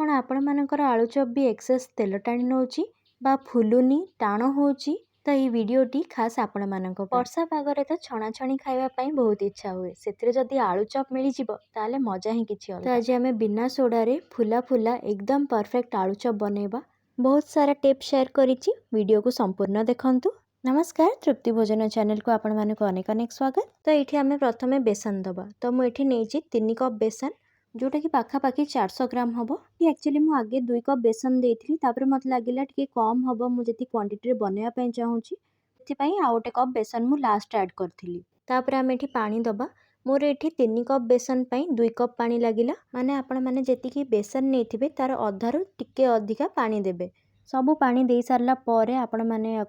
କ'ଣ ଆପଣମାନଙ୍କର ଆଳୁଚପ୍ ବି ଏକ୍ସେସ୍ ତେଲ ଟାଣି ନେଉଛି ବା ଫୁଲୁନି ଟାଣ ହେଉଛି? ତ ଏହି ଭିଡ଼ିଓଟି ଖାସ୍ ଆପଣମାନଙ୍କ ପାଇଁ। ବର୍ଷା ପାଗରେ ତ ଛଣାଛଣି ଖାଇବା ପାଇଁ ବହୁତ ଇଚ୍ଛା ହୁଏ। ସେଥିରେ ଯଦି ଆଳୁଚପ୍ ମିଳିଯିବ ତାହେଲେ ମଜା ହିଁ କିଛି ଅଲଗା। ତ ଆଜି ଆମେ ବିନା ସୋଡ଼ାରେ ଫୁଲା ଫୁଲା ଏକଦମ ପରଫେକ୍ଟ ଆଳୁଚପ୍ ବନେଇବା। ବହୁତ ସାରା ଟିପ୍ସ ସେୟାର କରିଛି, ଭିଡ଼ିଓକୁ ସମ୍ପୂର୍ଣ୍ଣ ଦେଖନ୍ତୁ। ନମସ୍କାର, ତୃପ୍ତି ଭୋଜନ ଚ୍ୟାନେଲକୁ ଆପଣମାନଙ୍କୁ ଅନେକ ଅନେକ ସ୍ୱାଗତ। ତ ଏଇଠି ଆମେ ପ୍ରଥମେ ବେସନ ଦେବା। ତ ମୁଁ ଏଠି ନେଇଛି 3 କପ୍ ବେସନ, जोटाकि पाखापाखि 400 ग्राम हम। एक्चुअली मुझे आगे 2 कप बेसन देती, तापर मत लगे टी कम हम मुझे क्वांटिटी बनवाई चाहूँगी, से आउ गोटे कप बेसन मु लास्ट ऐड करी। तापर आम ये पानी दबा। मोर ये 3 कप बेसन 2 कप पानी लगिला, माने आपण मैंने जी बेसन नहीं तार अधारू टिके अधिका पानी देबे। सबू पानी दे सारा पर आपण मैंने या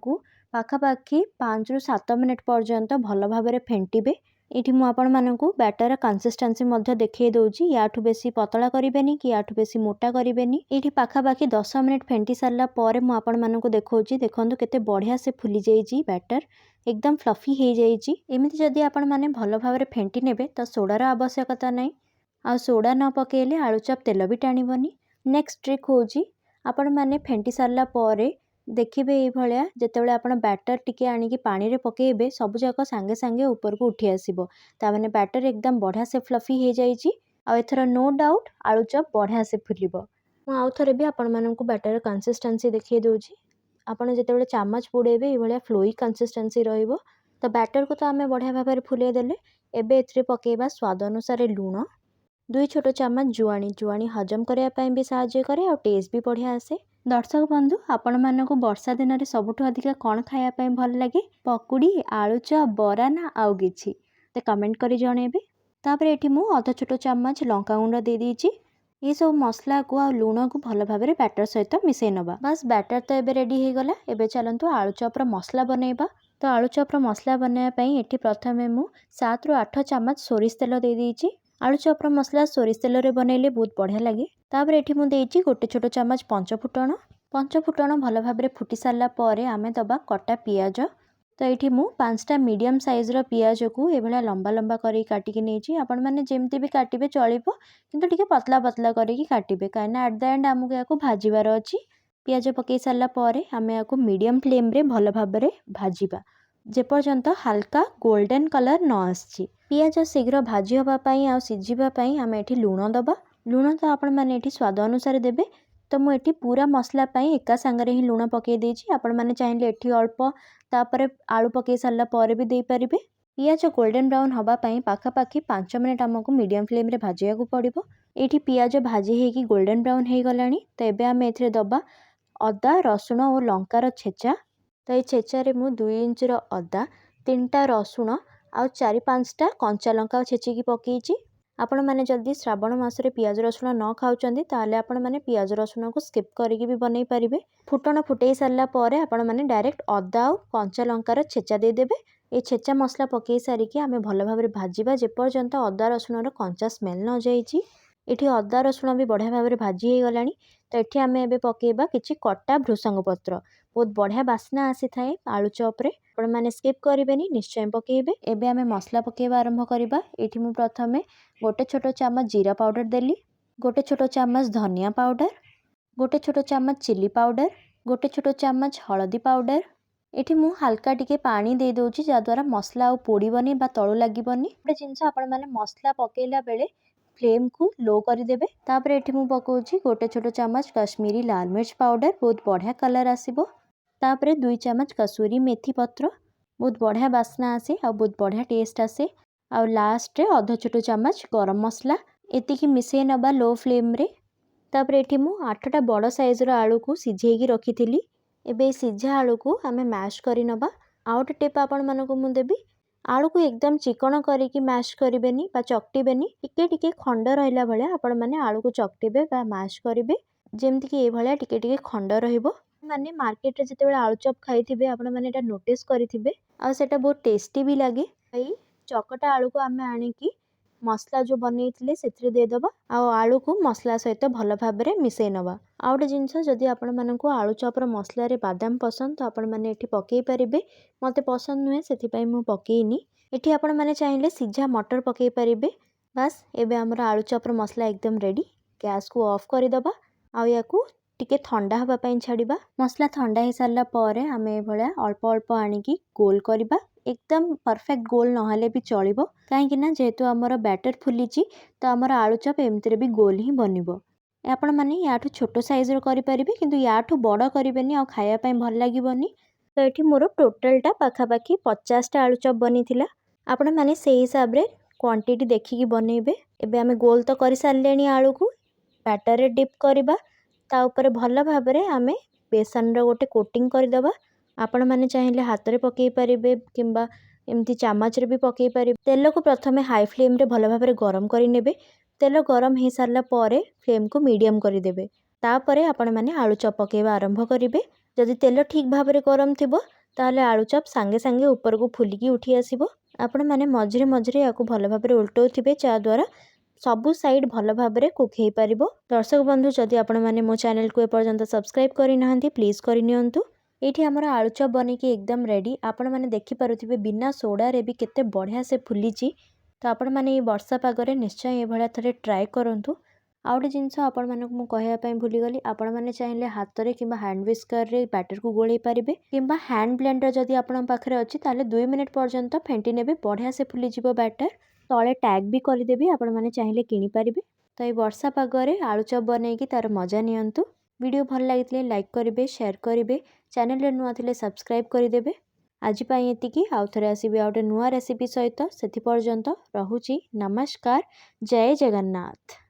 पाखापाखि 5 ରୁ 7 मिनिट पर्यंत भल भाव फेंटे। ये मुझे बैटर कंसिस्टेंसी देखई दूसरी, याठू बेसी पतला करेनि कि याठू बेसी मोटा करेनि। ये पाखापाखि 10 मिनिट फेंटी सारा पर मुझे देखा देखो केते बढ़िया से फुली जाइए बैटर, एकदम फ्लफी हो जाइए। एमती जदि आपण मैंने भल भाव फेंटी नेबे तो सोडार आवश्यकता नहीं। आ सोडा न पकेले आलुचप तेल भी टाणबनी। नेक्स्ट ट्रिक हूँ आपण मैंने फेंटी सारा पर देखिए ये जितेबाला आप बैटर टिके आनिकी पानी रे पकेबे सबुजाक सांगे सांगे ऊपर को उठी आसीबो। तामाने बैटर एकदम बढ़िया से फ्लफी हो जाइए। आ एथर नो डाउट आलुचप बढ़िया से फुलिबो। मु आउ थरे भी आपण माननकु बैटर कंसिस्टेंसी देखिए दूची। आपण जेतेबेले चामच बुड़ेबे ये फ्लोई कंसिस्टेंसी रहिबो। तो बैटर को तो आम बढ़िया भाव में फुले देले। एबे एथरे पकेबा स्वाद अनुसार लूण, 2 छोट चामच जुआणी। जुआणी हजम करने भी साहाय्य करे और टेस्ट भी बढ़िया आसे। दर्शक बंधु, आपण मानकु वर्षा दिन में सबुठु अधिक कौन खाया भल लगे? पकुड़ी, आलुचप, बरा ना आउ किछि? तो कमेंट करी जणेबे। तापर एठी मु आधा छोट चामच लंका गुंड दे दीची। ये सब मसला को आ लूण को भल भाव में बैटर सहित मिसई नबा। बस बैटर तो एबे रेडी हो गला। एबे चलंतु आलुचपर मसला बनेबा। तो आलुचपर मसला बनाया एठी प्रथमे मु 7 ରୁ 8 चामच सोरिष तेल दे दीची। आलुचपर मसला सोरिष तेल रे बनैले बहुत बढ़िया लगे। तापर एठी मु देइची गोटे छोट चामच पंचफुटण। पंचफुटण भल भाव में फुटी सारा पर आमे दबा कटा पियाज। तो ये मु 5टा मीडियम साइज रो पियाज को ये लंबा लंबा करी काटिकी नहीं। आपण मैंने जमती भी काटिबे चलिबो, किंतु टिके पतला पतला करिकी काटिबे, कहीं एट द एंड आमको या भाजिबार अछि। पियाज पकई सारा पर आमे या मीडियम फ्लेम रे भल भाव में भाजिबा, जेपर्यंत हल्का गोल्डन कलर न आछि। पियाज शीघ्र भाजी होगापाई आ सिझिबापाई आमे एठी लूण दबा। लूण तो आपण मैंने एठी स्वाद अनुसार देबे। तो मुझे पूरा मसला पाई एका सांगरे ही लूण पकई देछि। आपण मैंने चाहिए एठी अल्प तापर आलू पकई सारा पर भी दे पारिबे। पियाज गोल्डन ब्राउन होगापाई पाखापाखि 5 मिनिट आमको मीडियम फ्लेम रे भाजियाकू पड़िबो। एठी पियाज भाजी हेकी गोल्डन ब्राउन हो गलानी। तो एबे आमे एथिरे दबा अदा, रसुण और लंकार छेचा। तो ये छेचा रे मु 2 इंच रो अदा, 3टा रसुण आ 4-5टा कंचा लंका छेचिकी पकेइची। आपण मैंने जल्दी श्रावण मासरे पियाज रसुण न खाउचंदी ताले आपण मैंने पियाज रसुण को स्किप करिकी भी बनई पारिबे। फुटण फुटई सारा पर आपण मैंने डायरेक्ट अदा और कंचा लंकार छेचा दे देबे। ये छेचा मसला पकई सारिकी आमे भल भाव में भाजिबा जेपर्यंत अदा रसुण रो कंचा स्मेल न जाइछि। एठी अदा रसुण भी बढ़िया भाव में भाजी हो गलानी। तो एठी आमे एबे पकेबा किछि कटा भृसंग पत्र। बहुत बढ़िया बास्ना आसी थाए आलुचप रे। आपण माने स्किप करिबेनी, निश्चय पकेबे। एबे आमे मसला पकेबा आरंभ करिबा। एठी मु प्रथमे गोटे छोट चामच जीरा पाउडर देली, गोटे छोट चामच धनिया पाउडर, गोटे छोट चामच चिली पाउडर, गोटे छोट चामच हळदी पाउडर। एठी मु हल्का टिके पानी दे दोची जद्वारा मसला आ पोड़ीबनी बा तळु लागिबनी। गोटे जिंस आपण माने मसला पकेला बेले फ्लेम को लो कर देबे। तापर एठी मु पकोची गोटे छोट चामच कश्मीरी लाल मिर्च पाउडर, बहुत बढ़िया कलर आसीबो। तापर 2 चामच कसूरी मेथी पत्र, बहुत बढ़िया बास्ना आसे आ बहुत बढ़िया टेस्ट आसे। आ लास्ट रे आधा छोट चामच गरम मसला। एतिकी मिसई नबा लो फ्लेम रे। तापर एठी मु 8टा बड़ साइज रो आलू को सिझेइकी रखिथिली। एबे सिझा आलू को आमे मैश करि नबा। आउट टिप आपण मानको मु देबी, आलू को एकदम चिकन करिकी मैश करिबेनी बा चकटिबेनी। टिके टिके खंड रहला भले आपण माने आलू को चकटिबे बा मैश करिबे, जेमति कि ए भले टिके टिके खंड रहिबो। माने मार्केट रे जेतेबेले आलू चप खाइथिबे आपण माने एटा नोटिस करिथिबे आ सेटा बहुत टेस्टी भी लागे। भाई चकटा आलू को आमे आनिकी मसला जो बनईथिले सेथरे दे दबा आ आलू को मसला सहित भल भाव में मिसई नबा। आ गोटे जिनस जदि आपण मानकु आलू चपर मसला रे बादाम पसंद तो आपण माने एठी पकेई पारिबे। मते पसंद नुहे सेथिपाई मु पकेइनी। एठी आपण माने चाहिए सिझा मटर पकेई पारिबे। बस एबे हमर आलू चपर मसला एकदम रेडी। गैस को ऑफ कर दबा। ଆଉ ୟାକୁ ଟିକେ ଥଣ୍ଡା ହେବା ପାଇଁ ଛାଡ଼ିବା। ମସଲା ଥଣ୍ଡା ହେଇସାରିଲା ପରେ ଆମେ ଏଭଳିଆ ଅଳ୍ପ ଅଳ୍ପ ଆଣିକି ଗୋଲ କରିବା। एकदम परफेक्ट गोल नहेले भी चलिबो, काहेकि ना जेहेतु आमर बैटर फुलीची तो आमर आलू चप एमतीरे भी गोल ही बनिबो। आपण माने याठू छोट साइज रो करि परिबे, किंतु याठू बड़ करिबेनी आ खाया पई भल लागिबोनी। तो एठी मोर टोटलटा पाखापाखी 50टा आलू चप बनिथिला। आपण माने सेही हिसाब रे क्वांटिटी देखिकी बनेइबे। एबे आमे गोल तो करि सारलेनी आलू को बैटर रे डिप करबा, ता ऊपर भल भाबरे आमे बेसन रो गोटे कोटिंग करदेबा। आपण माने चाहिए हाथ में पकई पारे किंबा एमती चामच रे भी पकई पारे। तेल को प्रथमे हाई फ्लेम रे भल भाबरे गरम करिनेबे। तेल गरम हो सारा पर फ्लेम को मीडियम करदेबे। तापरे आपण माने आलू चप पकेबा आरंभ करिवे। जदि तेल ठीक भाबरे गरम थिबो ताहले आलू चप सांगे सांगे ऊपर को फुलिकी उठी आसीबो। आपण माने मझिरे मझिरे याकू भल भाबरे उल्टौथिबे, जा द्वारा सबु साइड भल भाबरे कुक हेई पारिबो। दर्शक बंधु जदि आपण माने मो चैनल को एपर्यंत सब्सक्राइब करि नाहंती प्लीज करि नियंतु। एठी हमर आलू चप बनिकी एकदम रेडी। आपण माने देखि पारुथिबे बिना सोडा रे भी केते बढ़िया से फुलीची। तो आपण माने ये वर्षा पागरे निश्चय ये भलिया थरे ट्राई करंतु। आ गोटे जिनस आपण मानक मु कहया पई भूली गली, आपण माने चाहिए हाथ रे किंबा हैंड विस्कर रे बैटर को गोळेई पारिबे, किंबा हैंड ब्लेंडर जदि आपण पाखरे अछि ताले 2 मिनिट पर्यंत फेंटी नेबे, बढ़िया से फुली जिवो बैटर। तळे टैग भी करिदेबी, आपण माने चाहिए किनि पारिबे। तो ये वर्षा पागरे आलू चप बनेकी तार मजा नियंतु। वीडियो भल लागितले लाइक करिवे, शेयर करिवे, चैनल रे नुआ थिले सब्सक्राइब करिदेबे। आज पाई एतिकी, आउ थरे आसीबे आ गोटे नुआ रेसिपी सहित। सेथि पर्यंत रहुची, नमस्कार, जय जगन्नाथ।